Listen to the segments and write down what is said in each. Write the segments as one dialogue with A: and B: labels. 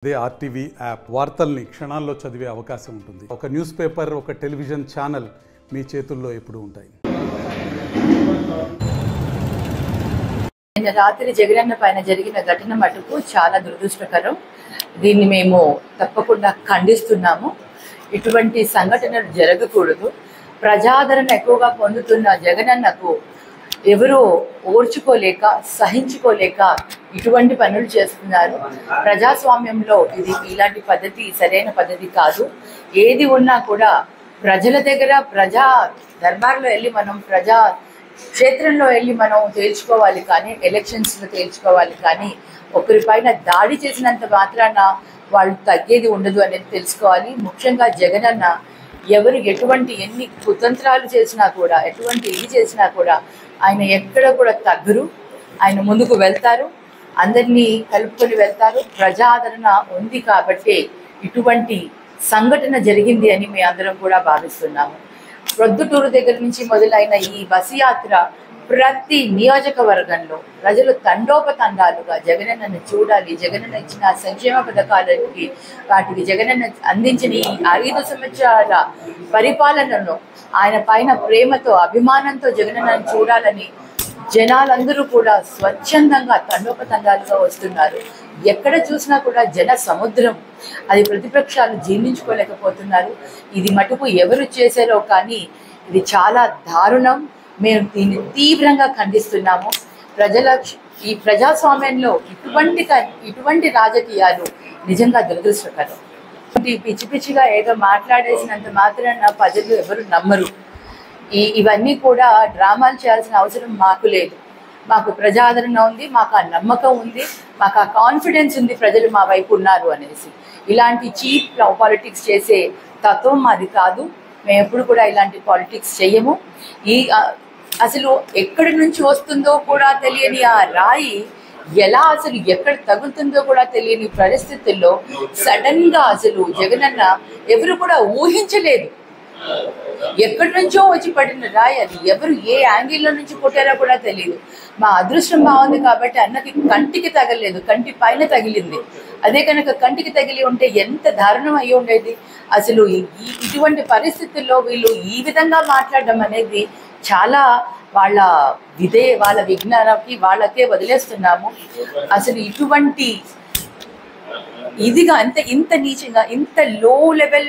A: అదే RTV app వార్తల్ని క్షణాల్లో చదివే అవకాశం ఉంటుంది. ఒక న్యూస్ పేపర్, ఒక టెలివిజన్ ఛానల్ మీ చేతుల్లో ఎప్పుడూ ఉంటాయి.
B: నిన్న రాత్రి జగనన్న పైన జరిగిన ఘటన మటుకు చాలా దురదృష్టకరం. దీన్ని మేము తప్పకుండా ఖండిస్తున్నాము. ఇటువంటి సంఘటనలు జరగకూడదు. ప్రజాదరణ ఎక్కువగా పొందుతున్న జగనన్నకు ఎవరూ ఓర్చుకోలేక సహించుకోలేక ఇటువంటి పనులు చేస్తున్నారు. ప్రజాస్వామ్యంలో ఇలాంటి పద్ధతి సరైన పద్ధతి కాదు. ఏది ఉన్నా కూడా ప్రజల దగ్గర ప్రజా దర్బార్లో వెళ్ళి మనం ప్రజా క్షేత్రంలో వెళ్ళి మనం తేల్చుకోవాలి, కానీ ఎలక్షన్స్లో తేల్చుకోవాలి. కానీ ఒకరిపైన దాడి చేసినంత మాత్రాన వాళ్ళు తగ్గేది ఉండదు అనేది తెలుసుకోవాలి. ముఖ్యంగా జగనన్న ఎవరు ఎన్ని కుతంత్రాలు చేసినా కూడా, ఎటువంటి చేసినా కూడా ఆయన ఎక్కడ కూడా తగ్గరు. ఆయన ముందుకు వెళ్తారు, అందరినీ కలుపుకొని వెళ్తారు. ప్రజాదరణ ఉంది కాబట్టి ఇటువంటి సంఘటన జరిగింది అని మేము అందరం కూడా భావిస్తున్నాము. ప్రొద్దుటూరు దగ్గర నుంచి మొదలైన ఈ బస్సు యాత్ర ప్రతి నియోజకవర్గంలో ప్రజలు తండోపతండాలుగా జగనన్నను చూడాలి, జగనన్న ఇచ్చిన సంక్షేమ పథకాలకి వాటికి జగనన్న అందించిన ఈ 5 సంవత్సరాల పరిపాలనను ఆయన పైన ప్రేమతో అభిమానంతో జగనన్నను చూడాలని జనాలందరూ కూడా స్వచ్ఛందంగా తండోపతండాలుగా వస్తున్నారు. ఎక్కడ చూసినా కూడా జన సముద్రం. అది ప్రతిపక్షాలు జీర్ణించుకోలేకపోతున్నారు. ఇది మటుకు ఎవరు చేశారో కానీ ఇది చాలా దారుణం. మేము దీన్ని తీవ్రంగా ఖండిస్తున్నాము. ఈ ప్రజాస్వామ్యంలో ఇటువంటి రాజకీయాలు నిజంగా దురదృష్టకరం. పిచ్చి పిచ్చిగా ఏదో మాట్లాడేసినంత మాత్రాన ప్రజలు ఎవరు నమ్మరు. ఇవన్నీ కూడా డ్రామాలు చేయాల్సిన అవసరం మాకు లేదు. మాకు ప్రజాదరణ ఉంది, మాకు ఆ నమ్మకం ఉంది, మాకు ఆ కాన్ఫిడెన్స్ ఉంది, ప్రజలు మా వైపు ఉన్నారు అనేసి. ఇలాంటి చీప్ పాలిటిక్స్ చేసే తత్వం మాది కాదు. మేము ఎప్పుడు కూడా ఇలాంటి పాలిటిక్స్ చెయ్యము. అసలు ఎక్కడి నుంచి వస్తుందో కూడా తెలియని ఆ రాయి ఎలా అసలు ఎక్కడ తగులుతుందో కూడా తెలియని పరిస్థితుల్లో సడన్ గా అసలు జగనన్న ఎవరు కూడా ఊహించలేదు. ఎక్కడి నుంచో వచ్చి పడిన రాయి అది. ఎవరు ఏ యాంగిల్లో నుంచి కొట్టారో కూడా తెలియదు. మా అదృష్టం బాగుంది కాబట్టి అన్నకి కంటికి తగలేదు, కంటి పైన తగిలింది. అదే కనుక కంటికి తగిలి ఉంటే ఎంత దారుణం అయ్యి ఉండేది. అసలు ఇటువంటి పరిస్థితుల్లో వీళ్ళు ఈ విధంగా మాట్లాడడం అనేది చాలా వాళ్ళ విజ్ఞానానికి వాళ్ళకే వదిలేస్తున్నాము. అసలు ఇటువంటి ఇదిగా ఇంత నీచంగా ఇంత లో లెవెల్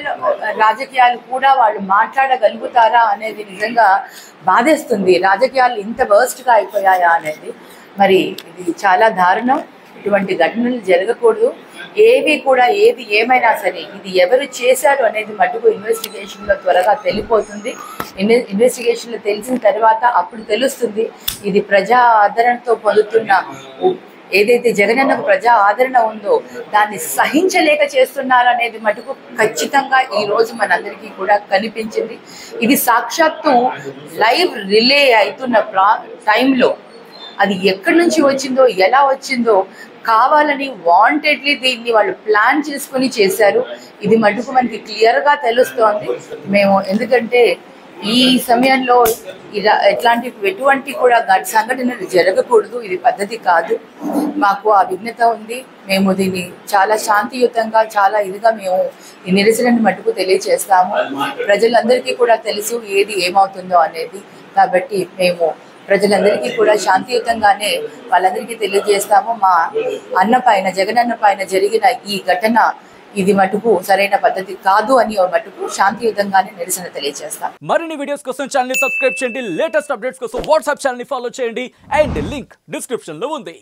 B: రాజకీయాలు కూడా వాళ్ళు మాట్లాడగలుగుతారా అనేది నిజంగా బాధేస్తుంది. రాజకీయాలు ఇంత వర్స్ట్గా అయిపోయాయా అనేది. మరి ఇది చాలా దారుణం. ఇటువంటి ఘటనలు జరగకూడదు. ఏది ఏమైనా సరే ఇది ఎవరు చేశారు అనేది మటుకు ఇన్వెస్టిగేషన్లో త్వరగా తెలిపోతుంది. ఇన్వెస్టిగేషన్లో తెలిసిన తర్వాత అప్పుడు తెలుస్తుంది. ఇది ప్రజా ఆదరణతో పొందుతున్న ఏదైతే జగనన్నకు ప్రజా ఆదరణ ఉందో దాన్ని సహించలేక చేస్తున్నారనేది మటుకు ఖచ్చితంగా ఈరోజు మనందరికీ కూడా కనిపించింది. ఇది సాక్షాత్తు లైవ్ రిలే అవుతున్న టైంలో అది ఎక్కడి నుంచి వచ్చిందో, ఎలా వచ్చిందో కావాలని వాంటెడ్లీ దీన్ని వాళ్ళు ప్లాన్ చేసుకుని చేశారు. ఇది మటుకు మనకి క్లియర్గా తెలుస్తోంది. మేము ఎందుకంటే ఈ సమయంలో ఎటువంటి కూడా సంఘటనలు జరగకూడదు. ఇది పద్ధతి కాదు. మాకు ఆ విఘ్నత ఉంది. మేము దీన్ని చాలా శాంతియుతంగా చాలా మేము ఈ నిరసనని మటుకు తెలియజేస్తాము. ప్రజలందరికీ కూడా తెలుసు ఏది ఏమవుతుందో అనేది. కాబట్టి మేము ప్రజలందరికీ కూడా శాంతియుతంగానే వాళ్ళందరికీ తెలియజేస్తాము. మా జగనన్న పైన జరిగిన ఈ ఘటన ఇది మటుకు సరైన పద్ధతి కాదు అని మటుకు శాంతియుతంగానే నిరసన తెలియజేస్తాం.
C: మరిన్ని వీడియోస్ కోసం ఛానల్ ని సబ్స్క్రైబ్ చేయండి. లేటెస్ట్ అప్డేట్స్ కోసం వాట్సాప్ ఛానల్ ని ఫాలో చేయండి. అండ్ లింక్ డిస్క్రిప్షన్ లో ఉంది.